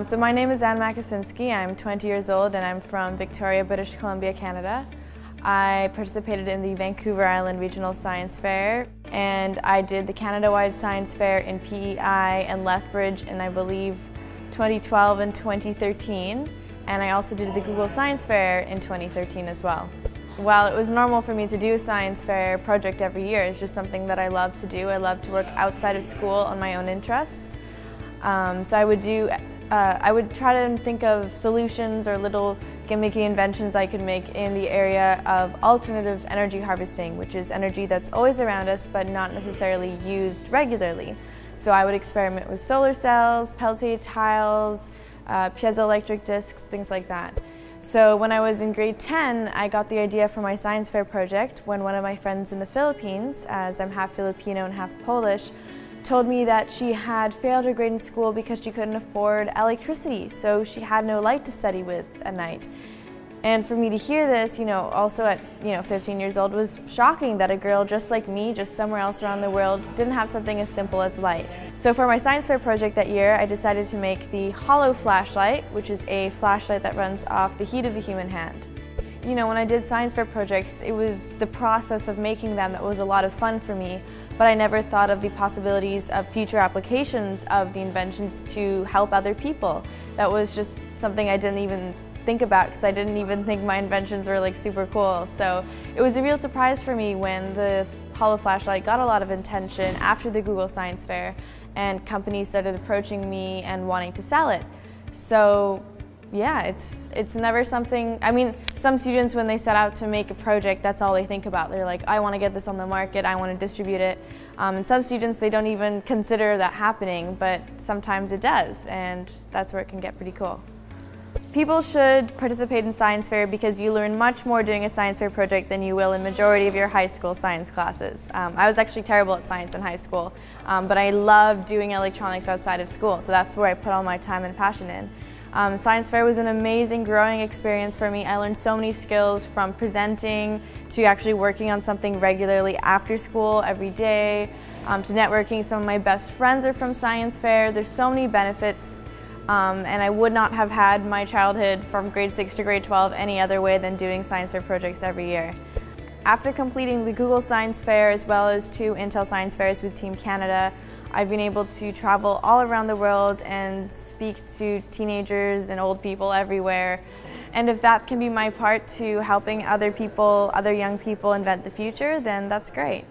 So my name is Makosinski. I'm 20 years old and I'm from Victoria, British Columbia, Canada. I participated in the Vancouver Island Regional Science Fair, and I did the Canada-wide Science Fair in PEI and Lethbridge in, I believe, 2012 and 2013. And I also did the Google Science Fair in 2013 as well. While it was normal for me to do a science fair project every year, it's just something that I love to do. I love to work outside of school on my own interests. So I would try to think of solutions or little gimmicky inventions I could make in the area of alternative energy harvesting, which is energy that's always around us but not necessarily used regularly. So I would experiment with solar cells, pelleted tiles, piezoelectric discs, things like that. So when I was in grade 10, I got the idea for my science fair project when one of my friends in the Philippines, as I'm half Filipino and half Polish, told me that she had failed her grade in school because she couldn't afford electricity, so she had no light to study with at night. And for me to hear this, also at 15 years old, was shocking that a girl just like me, just somewhere else around the world, didn't have something as simple as light. So for my science fair project that year, I decided to make the hollow flashlight, which is a flashlight that runs off the heat of the human hand. When I did science fair projects, it was the process of making them that was a lot of fun for me, but I never thought of the possibilities of future applications of the inventions to help other people. That was just something I didn't even think about because I didn't even think my inventions were super cool. So it was a real surprise for me when the hollow flashlight got a lot of attention after the Google Science Fair and companies started approaching me and wanting to sell it. So yeah, it's never something, some students when they set out to make a project, that's all they think about. They're like, I want to get this on the market, I want to distribute it. And some students, they don't even consider that happening, but sometimes it does, and that's where it can get pretty cool. People should participate in science fair because you learn much more doing a science fair project than you will in majority of your high school science classes. I was actually terrible at science in high school, but I loved doing electronics outside of school, so that's where I put all my time and passion in. Science fair was an amazing growing experience for me. I learned so many skills, from presenting to actually working on something regularly after school every day, to networking. Some of my best friends are from science fair. There's so many benefits. And I would not have had my childhood from grade 6 to grade 12 any other way than doing science fair projects every year. After completing the Google Science Fair as well as 2 Intel Science Fairs with Team Canada, I've been able to travel all around the world and speak to teenagers and old people everywhere. And if that can be my part to helping other young people invent the future, then that's great.